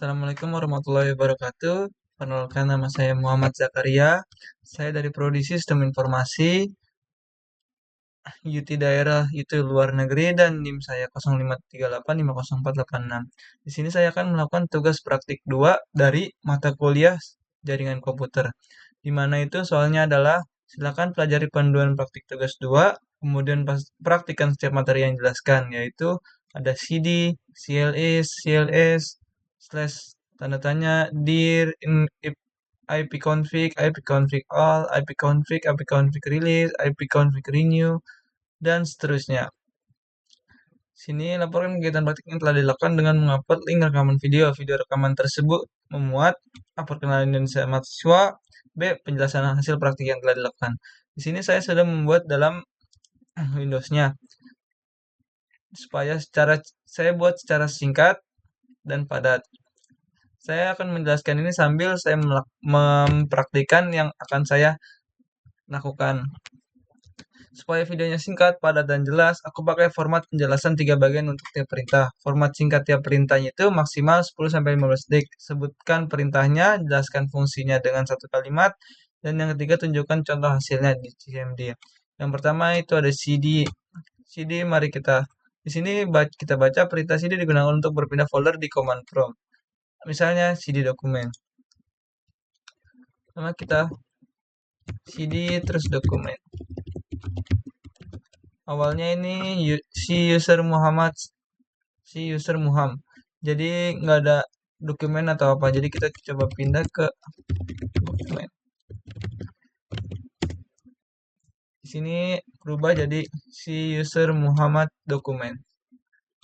Assalamualaikum warahmatullahi wabarakatuh. Perkenalkan, nama saya Muhammad Zakaria. Saya dari Prodi Sistem Informasi UT daerah itu luar negeri dan NIM saya 0538504886. Di sini saya akan melakukan tugas praktik 2 dari mata kuliah jaringan komputer. Di mana itu soalnya adalah silakan pelajari panduan praktik tugas 2, kemudian praktikkan setiap materi yang dijelaskan, yaitu ada CD, CLS, CLS, slash tanda tanya, dir, ipconfig, ipconfig all, ipconfig, ipconfig release, ipconfig renew, dan seterusnya. Sini laporan kegiatan praktik yang telah dilakukan dengan mengupload link rekaman video. Video rekaman tersebut memuat A. Perkenalan Indonesia mahasiswa, B. Penjelasan hasil praktik yang telah dilakukan. Di sini saya sudah membuat dalam Windows-nya supaya saya buat secara singkat dan padat. Saya akan menjelaskan ini sambil saya mempraktikkan yang akan saya lakukan. Supaya videonya singkat, padat, dan jelas, aku pakai format penjelasan 3 bagian untuk tiap perintah. Format singkat tiap perintahnya itu maksimal 10-15 detik. Sebutkan perintahnya, jelaskan fungsinya dengan satu kalimat, dan yang ketiga tunjukkan contoh hasilnya di CMD. Yang pertama itu ada CD. CD, mari di sini kita baca perintah CD digunakan untuk berpindah folder di command prompt. Misalnya CD dokumen. Pertama kita CD terus dokumen. Awalnya ini si user Muhammad. Jadi nggak ada dokumen atau apa. Jadi kita coba pindah ke dokumen. Di sini berubah jadi si user Muhammad dokumen.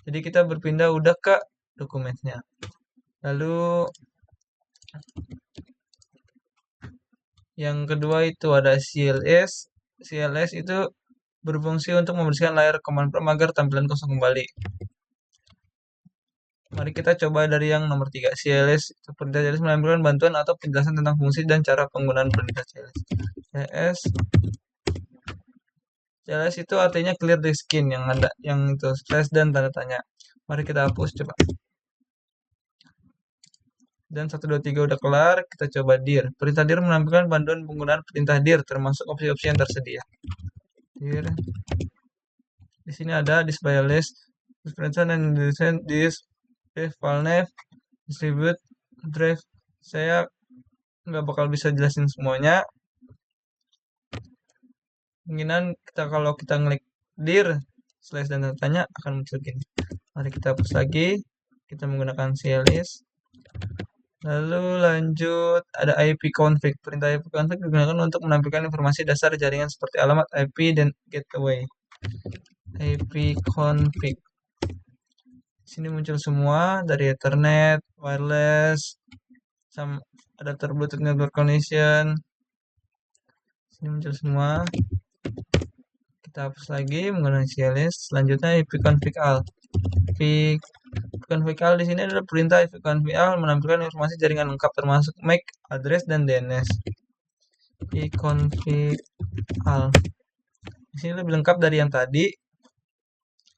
Jadi kita berpindah udah ke dokumennya. Lalu yang kedua itu ada CLS. CLS itu berfungsi untuk membersihkan layar command prompt agar tampilan kosong kembali. Mari kita coba dari yang nomor 3. CLS. Perintah CLS menampilkan bantuan atau penjelasan tentang fungsi dan cara penggunaan perintah CLS. CLS itu artinya clear the skin, yang ada yang itu slash dan tanda tanya. Mari kita hapus coba. Dan 1 2 3 udah kelar, kita coba dir. Perintah dir menampilkan panduan penggunaan perintah dir termasuk opsi-opsi yang tersedia. Dir. Di sini ada display list, description and this file name, distribute, drive. Saya nggak bakal bisa jelasin semuanya. Kemungkinan kalau kita ngeklik dir slash dan tanya akan muncul gini. Mari kita hapus lagi. Kita menggunakan CLS. Lalu lanjut ada ipconfig. Perintah ipconfig digunakan untuk menampilkan informasi dasar jaringan seperti alamat IP dan gateway. ipconfig. Sini muncul semua dari Ethernet, wireless, adapter Bluetooth network connection. Sini muncul semua. Kita hapus lagi menggunakan CLS. Selanjutnya ipconfig all. ipconfig all di sini adalah perintah ipconfig all menampilkan informasi jaringan lengkap termasuk MAC, address, dan DNS. ipconfig all. Di sini lebih lengkap dari yang tadi.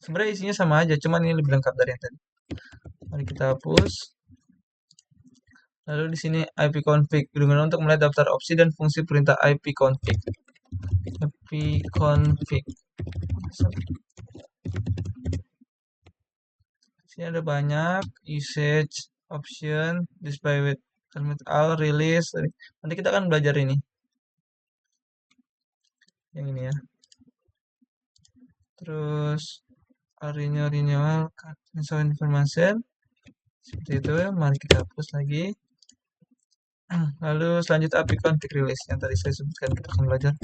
Sebenarnya isinya sama aja, cuman ini lebih lengkap dari yang tadi. Mari kita hapus. Lalu di sini ipconfig digunakan untuk melihat daftar opsi dan fungsi perintah ipconfig. ipconfig. Sini ada banyak usage, option, display with all, release. Nanti kita akan belajar ini. Yang ini ya. Terus renewal information. Seperti itu ya. Mari kita hapus lagi. Lalu selanjutnya ipconfig release yang tadi saya sebutkan, kita akan belajar.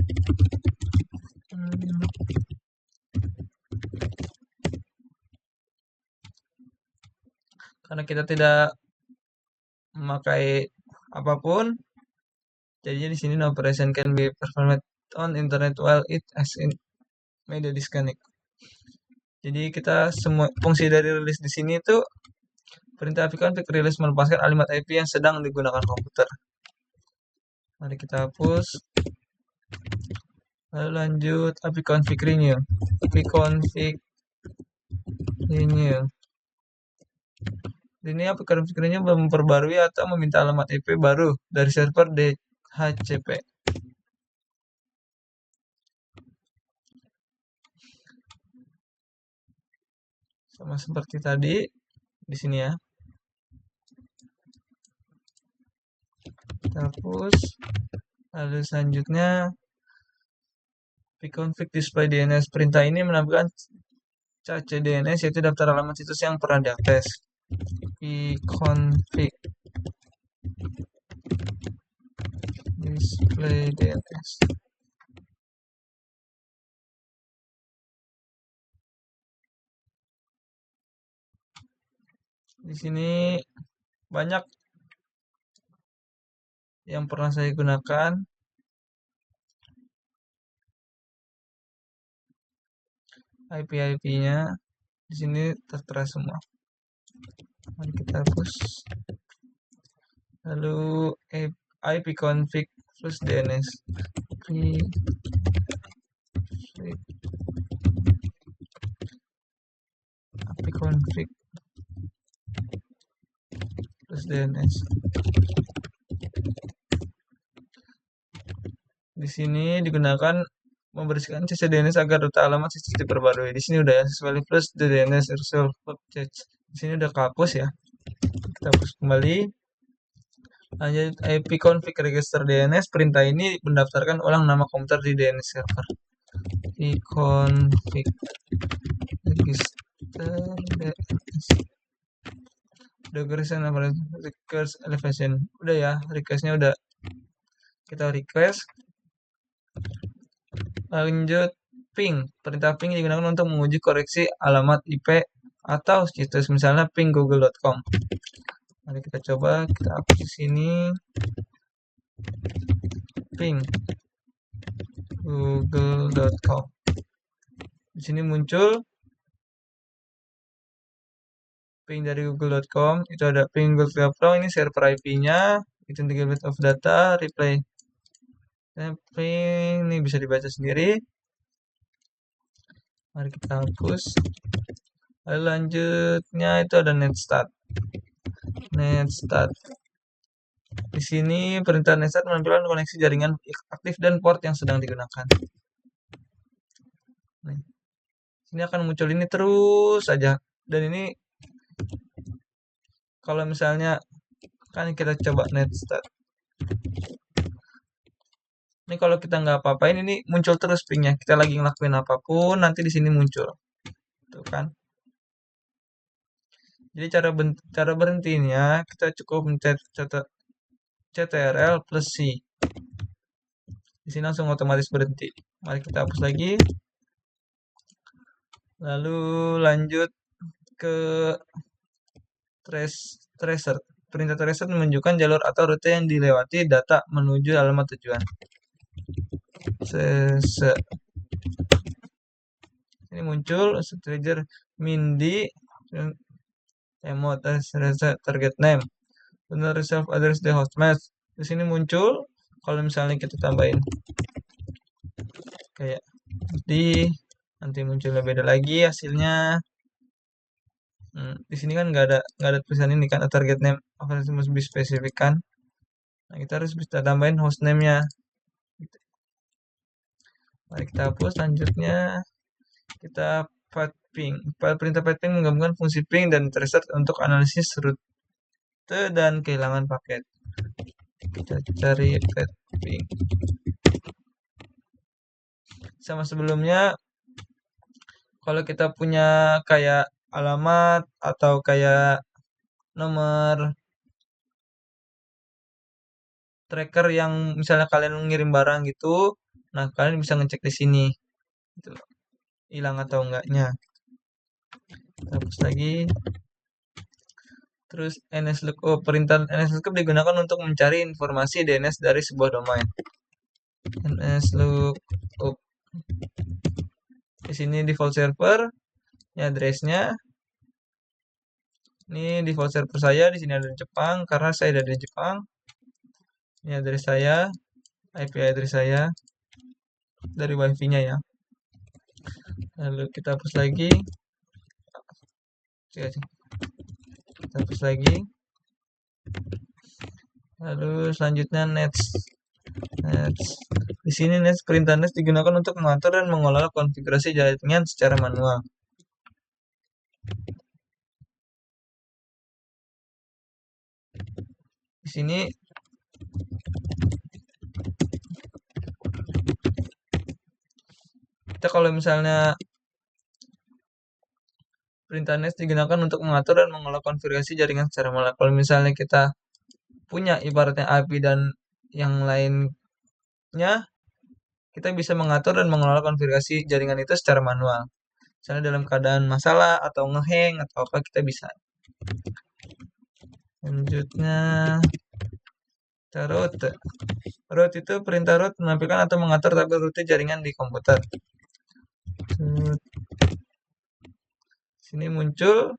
Karena kita tidak memakai apapun, jadinya di sini no operation can be performed on internet while it as in media disconnect. Jadi kita semua fungsi dari release di sini itu perintah ipconfig release melepaskan alamat IP yang sedang digunakan komputer. Mari kita hapus. Lalu lanjut ipconfig renew. ipconfig renew. Ini API configure-nya memperbarui atau meminta alamat IP baru dari server DHCP. Sama seperti tadi di sini ya. Kita hapus. Lalu selanjutnya pconfig display DNS. Perintah ini menampilkan cache DNS, yaitu daftar alamat situs yang pernah diakses. Pconfig display DNS. Di sini banyak yang pernah saya gunakan. IP-nya di sini tertera semua. Mari kita hapus. Lalu ipconfig plus DNS. ipconfig plus DNS. Di sini digunakan membersihkan cache DNS agar data alamat situs diperbarui. Di sini udah ya, sesuai plus DNS resolve cache. Di sini udah kehapus ya. Kita hapus kembali. Lanjut ipconfig register DNS. Perintah ini mendaftarkan ulang nama komputer di DNS server. ipconfig register DNS. Regression request elevation. Udah ya, requestnya udah kita request. Lanjut ping. Perintah ping digunakan untuk menguji koreksi alamat IP atau situs, misalnya ping google.com. Mari kita coba, kita hapus di sini. Ping google.com. Di sini muncul ping dari google.com. Itu ada ping google.com, ini server IP-nya, itu gigabyte of data, reply. Ping ini bisa dibaca sendiri. Mari kita hapus. Lalu lanjutnya itu ada netstat. Di sini perintah netstat menampilkan koneksi jaringan aktif dan port yang sedang digunakan. Nih, ini akan muncul ini terus saja. Dan ini kalau misalnya kan kita coba netstat. Ini kalau kita nggak apa-apain ini muncul terus pingnya. Kita lagi ngelakuin apapun nanti di sini muncul. Tuh kan. Jadi cara berhentinya kita cukup mencet CTRL plus C. Di sini langsung otomatis berhenti. Mari kita hapus lagi. Lalu lanjut ke tracer. Perintah tracer menunjukkan jalur atau rute yang dilewati data menuju alamat tujuan. Ini muncul trigger mindi emot target name, benar reserve address the hostmask. Di sini muncul kalau misalnya kita tambahin kayak nanti munculnya beda lagi hasilnya. Di sini kan nggak ada tulisan ini kan, target name apa must be spesifikan. Nah, kita harus bisa tambahin host name-nya. Mari kita hapus. Selanjutnya kita ping. Perintah ping menggabungkan fungsi ping dan tracer untuk analisis rute dan kehilangan paket. Kita cari ping. Sama sebelumnya, kalau kita punya kayak alamat atau kayak nomor tracker yang misalnya kalian ngirim barang gitu, nah kalian bisa ngecek di sini, gitu, hilang atau enggaknya. Kita hapus lagi. Terus nslookup. Perintah nslookup digunakan untuk mencari informasi DNS dari sebuah domain. nslookup. Di sini default server, ini address-nya. Ini default server saya, di sini ada di Jepang karena saya ada di Jepang. Ini address saya, IP address saya dari wifi-nya ya. Lalu kita hapus lagi. Kita hapus lagi. Lalu selanjutnya nets. Di sini perintah nets digunakan untuk mengatur dan mengelola konfigurasi jaringan secara manual. Di sini kita kalau misalnya perintah nets digunakan untuk mengatur dan mengelola konfigurasi jaringan secara manual. Kalau misalnya kita punya ibaratnya API dan yang lainnya, kita bisa mengatur dan mengelola konfigurasi jaringan itu secara manual. Misalnya dalam keadaan masalah atau ngehang atau apa, kita bisa. Selanjutnya root. Root itu perintah root menampilkan atau mengatur tabel rute jaringan di komputer. Sini muncul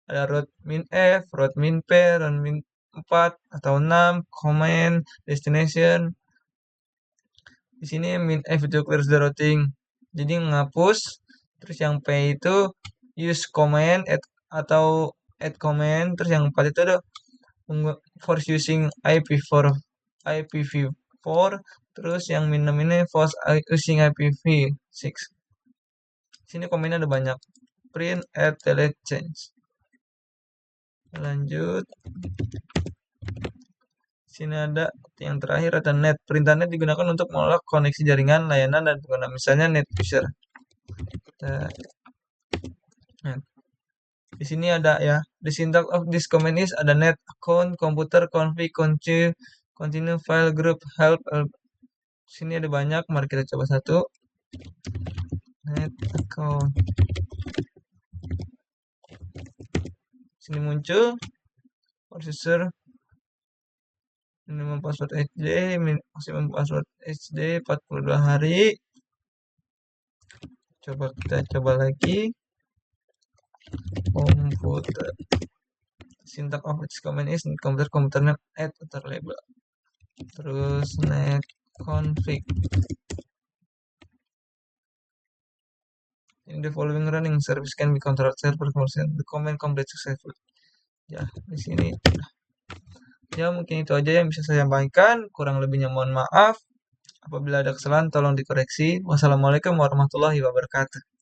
ada root min F, root min P, root min 4 atau 6, command, destination. Di sini min F itu clears the routing. Jadi menghapus. Terus yang P itu use command atau add command. Terus yang 4 itu ada force using IPv4. Terus yang min 6 ini force using IPv6. Sini komennya ada banyak. Print, add, delete, change. Lanjut. Sini ada yang terakhir ada net. Perintah net digunakan untuk mengelola koneksi jaringan, layanan, dan pengguna. Misalnya net user. Di sini ada ya. The syntax of this command is ada net, account, computer, config, continue, file, group, help. Sini ada banyak. Mari kita coba satu. Net account. Sini muncul processor minimum password HD, maksimum password HD 42 hari. Coba kita coba lagi. Komputer. Syntax of this command is komputer name add atau label. Terus net config. In the following running service can be controlled server conversion the command complete successfully. Ya, di sini. Ya, mungkin itu aja yang bisa saya sampaikan. Kurang lebihnya mohon maaf. Apabila ada kesalahan tolong dikoreksi. Wassalamualaikum warahmatullahi wabarakatuh.